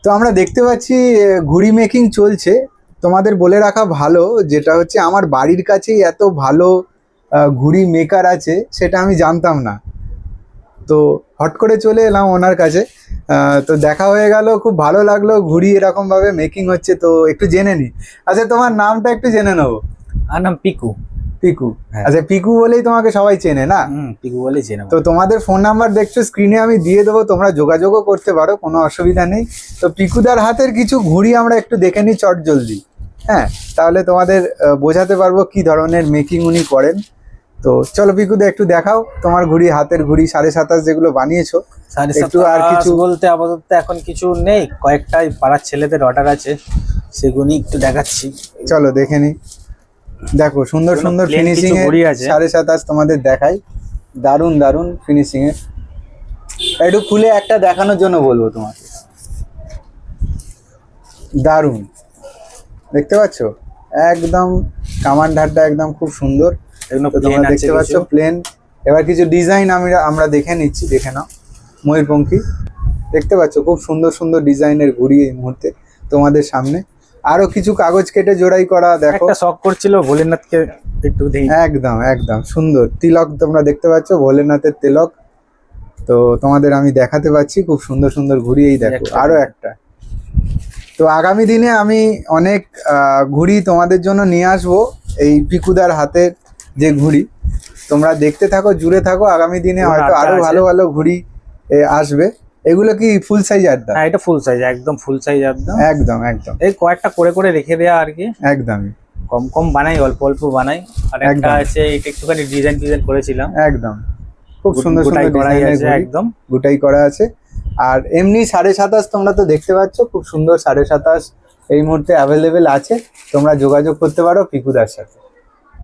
তো আমরা দেখতে পাচ্ছি ঘুড়ি মেকিং চলছে। তোমাদের বলে রাখা ভালো, যেটা হচ্ছে আমার বাড়ির কাছেই এত ভালো ঘুড়ি মেকার আছে সেটা আমি জানতাম না। তো হট করে চলে এলাম ওনার কাছে। তো দেখা হয়ে গেল, খুব ভালো লাগলো। ঘুড়ি এরকম ভাবে মেকিং হচ্ছে, তো একটু জেনে নি। আচ্ছা, তোমার নামটা একটু জেনে নেবো। আমার নাম পিকু। পিকু? হ্যাঁ। আচ্ছা, পিকু বলেই তোমাকে সবাই চেনে না? পিকু বলেই চেনে। তো তোমাদের ফোন নাম্বার দেখছো স্ক্রিনে আমি দিয়ে দেবো, তোমরা যোগাযোগও করতে পারো, কোনো অসুবিধা নেই। তো পিকুদার হাতের কিছু ঘুড়ি আমরা একটু দেখে নিই চট জলদি। হ্যাঁ, তাহলে তোমাদের বোঝাতে পারবো কি ধরনের মেকিং উনি করেন। তো চলো পিকুদা, একটু দেখাও তোমার ঘুড়ি, হাতের ঘুড়ি 27.5 যেগুলো বানিয়েছো। একটু আর কিছু বলতে আপাতত এখন কিছু নেই, কয়েকটাই পাড়ার ছেলেদের অর্ডার আছে, সেগুলি একটু দেখাচ্ছি। চলো দেখে নি। দেখো সুন্দর সুন্দর ফিনিশিং এ 27.5 তোমাদের দেখাই। দারুণ দারুণ ফিনিশিং এ। একটু খুলে একটা দেখানোর জন্য বলবো তোমাকে। দারুণ, দেখতে পাচ্ছ একদম কামান ধারটা একদম খুব সুন্দর। তোমরা দেখতে পাচ্ছ প্লেন। এবার কিছু ডিজাইন আমরা দেখে নিচ্ছি, দেখে নাও। ময়ূরপঙ্খী দেখতে পাচ্ছ, খুব সুন্দর সুন্দর ডিজাইনের ঘুড়ি এই মুহূর্তে তোমাদের সামনে। আরো কিছু কাগজ কেটে জোড়াই করা, দেখো একটা শখ করছিল ভোলেনাথকে একটু দেখি। একদম একদম সুন্দর তিলক তোমরা দেখতে পাচ্ছ, ভোলেনাথের তিলক। তো তোমাদের আমি দেখাতে পাচ্ছি খুব সুন্দর সুন্দর ঘুড়ি। এই দেখো আরো একটা। তো আগামী দিনে আমি অনেক ঘুড়ি তোমাদের জন্য নিয়ে আসবো। এই পিকুদার হাতের যে ঘুড়ি, তোমরা দেখতে থাকো, জুড়ে থাকো। আগামী দিনে হয়তো আরো ভালো ভালো ঘুড়ি আসবে। এগুলো কি ফুল সাইজ আড্ডা? হ্যাঁ, এটা ফুল সাইজ, একদম ফুল সাইজ একদম একদম একদম। এই কয়েকটা করে করে রেখে দেয়া আর কি। একদমই কম কম বানাই, অল্প অল্প বানাই। আর একটা আছে এটা একটুখানি ডিজাইন করেছিলাম। একদম খুব সুন্দর সুন্দর করাই আছে, একদম গোটাই করা আছে। আর এমনি 27.5 তোমরা তো দেখতে পাচ্ছ, খুব সুন্দর 27.5 এই মুহূর্তে অ্যাভেলেবেল আছে। তোমরা যোগাযোগ করতে পারো পিকুদার সাথে।